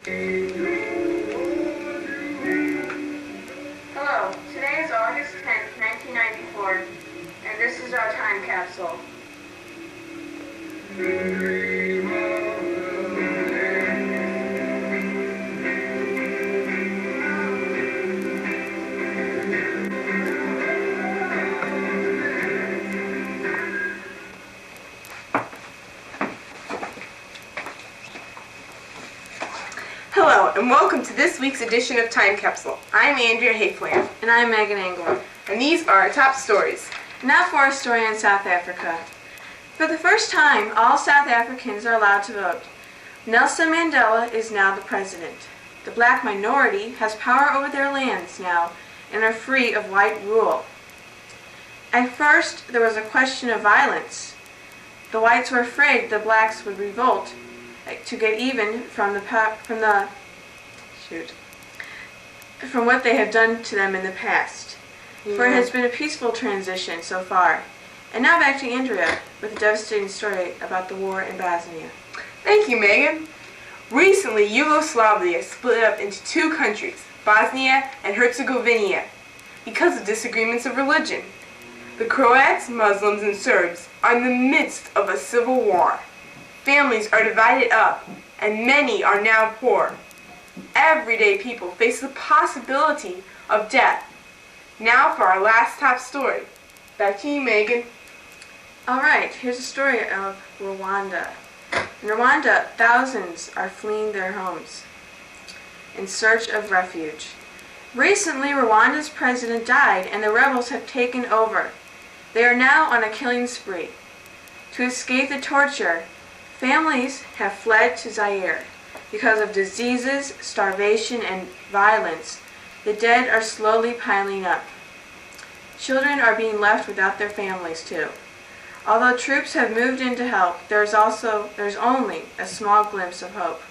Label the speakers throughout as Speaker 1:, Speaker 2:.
Speaker 1: Hello, today is August 10th, 1994, and this is our time capsule.
Speaker 2: Hello, and welcome to this week's edition of Time Capsule. I'm Andrea Hayflam.
Speaker 1: And I'm Meg and Andrea.
Speaker 2: And these are our top stories.
Speaker 1: Now for a story on South Africa. For the first time, all South Africans are allowed to vote. Nelson Mandela is now the president. The black minority has power over their lands now and are free of white rule. At first, there was a question of violence. The whites were afraid the blacks would revolt to get even from what they have done to them in the past.
Speaker 2: Yeah.
Speaker 1: For it has been a peaceful transition so far. And now back to Andrea with a devastating story about the war in Bosnia.
Speaker 2: Thank you, Megan. Recently, Yugoslavia split up into two countries, Bosnia and Herzegovina, because of disagreements of religion. The Croats, Muslims, and Serbs are in the midst of a civil war. Families are divided up, and many are now poor. Everyday people face the possibility of death. Now for our last top story. Back to you, Megan.
Speaker 1: Alright, here's a story of Rwanda. In Rwanda, thousands are fleeing their homes in search of refuge. Recently, Rwanda's president died and the rebels have taken over. They are now on a killing spree. To escape the torture, families have fled to Zaire. Because of diseases, starvation, and violence, the dead are slowly piling up. Children are being left without their families too. Although troops have moved in to help, there's only a small glimpse of hope.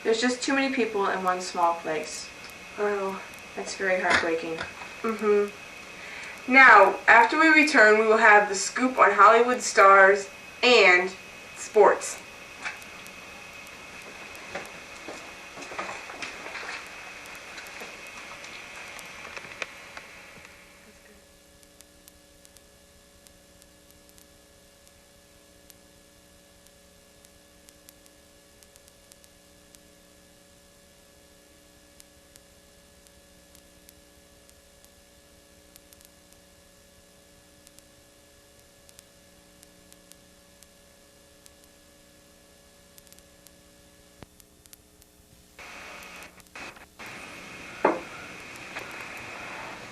Speaker 1: There's just too many people in one small place.
Speaker 2: Oh,
Speaker 1: that's very heartbreaking.
Speaker 2: Now, after we return, we will have the scoop on Hollywood stars and sports.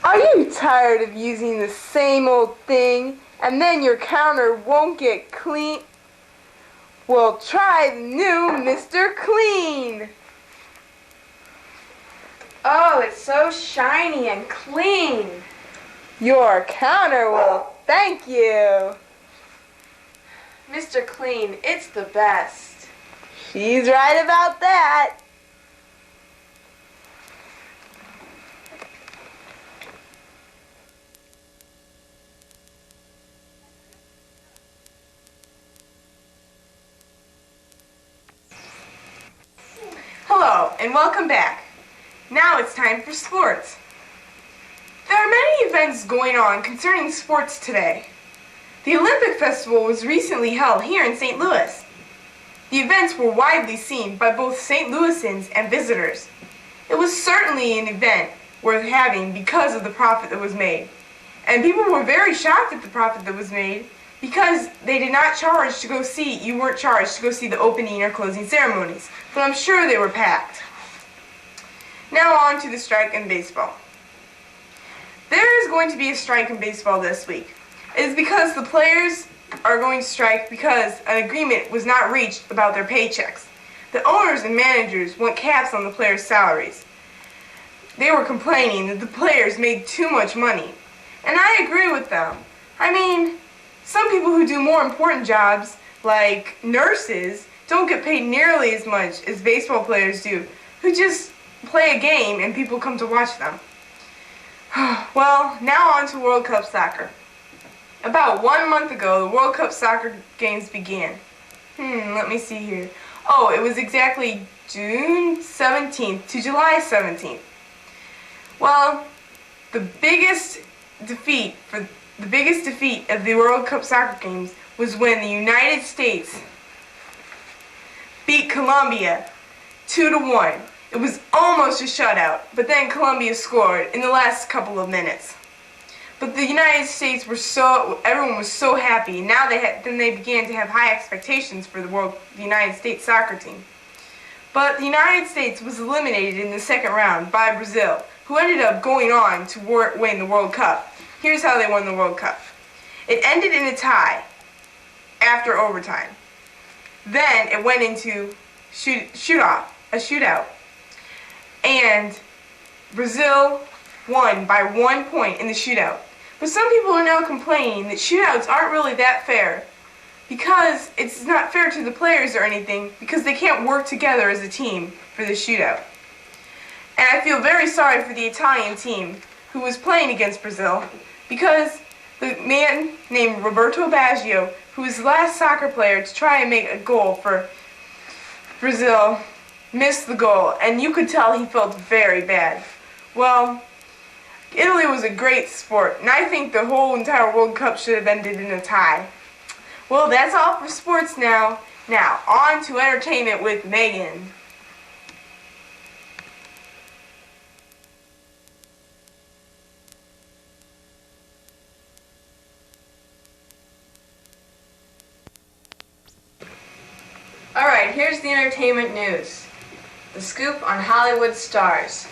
Speaker 2: Are you tired of using the same old thing and then your counter won't get clean? Well, try the new Mr. Clean.
Speaker 1: Oh, it's so shiny and clean.
Speaker 2: Your counter will thank you.
Speaker 1: Mr. Clean, it's the best.
Speaker 2: She's right about that. Hello, and welcome back. Now it's time for sports. There are many events going on concerning sports today. The Olympic Festival was recently held here in St. Louis. The events were widely seen by both St. Louisans and visitors. It was certainly an event worth having because of the profit that was made. And people were very shocked at the profit that was made because they did not charge to go see, you weren't charged to go see the opening or closing ceremonies. But I'm sure they were packed. Now on to the strike in baseball. There is going to be a strike in baseball this week. It is because the players are going to strike because an agreement was not reached about their paychecks. The owners and managers want caps on the players' salaries. They were complaining that the players made too much money. And I agree with them. I mean, some people who do more important jobs, like nurses, don't get paid nearly as much as baseball players do, who just play a game and people come to watch them. Well, now on to World Cup soccer. About 1 month ago, the World Cup soccer games began. Let me see here. Oh, it was exactly June 17th to July 17th. Well, the biggest defeat of the World Cup soccer games was when the United States beat Colombia 2-1. It was almost a shutout, but then Colombia scored in the last couple of minutes. But the United States everyone was so happy. Now then they began to have high expectations for the United States soccer team. But the United States was eliminated in the second round by Brazil, who ended up going on to win the World Cup. Here's how they won the World Cup. It ended in a tie after overtime. Then it went into a shootout. And Brazil won by 1 point in the shootout. But some people are now complaining that shootouts aren't really that fair, because it's not fair to the players or anything, because they can't work together as a team for the shootout. And I feel very sorry for the Italian team who was playing against Brazil, because the man named Roberto Baggio, who was the last soccer player to try and make a goal for Brazil, missed the goal, and you could tell he felt very bad. Well, Italy was a great sport, and I think the whole entire World Cup should have ended in a tie. Well, that's all for sports now. Now, on to entertainment with Megan.
Speaker 1: Alright, here's the entertainment news. The scoop on Hollywood stars.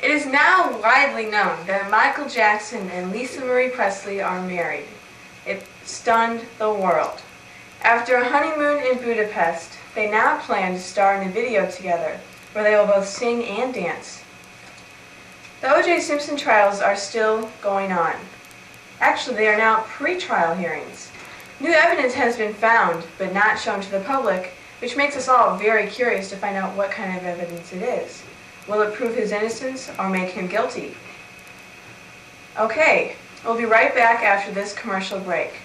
Speaker 1: It is now widely known that Michael Jackson and Lisa Marie Presley are married. It stunned the world. After a honeymoon in Budapest, they now plan to star in a video together where they will both sing and dance. The O.J. Simpson trials are still going on. Actually, they are now pre-trial hearings. New evidence has been found, but not shown to the public, which makes us all very curious to find out what kind of evidence it is. Will it prove his innocence or make him guilty? Okay, we'll be right back after this commercial break.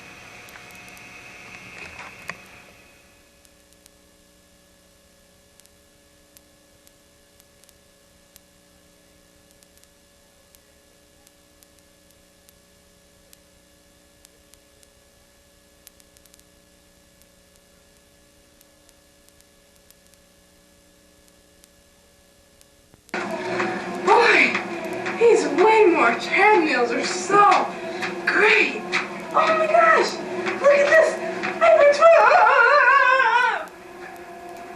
Speaker 2: These Waymore treadmills are so great. Oh my gosh, look at this.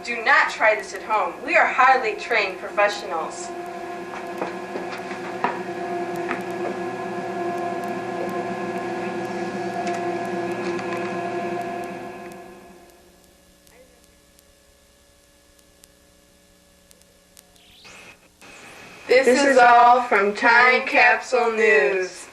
Speaker 1: Do not try this at home. We are highly trained professionals.
Speaker 2: This is all from Time Capsule News.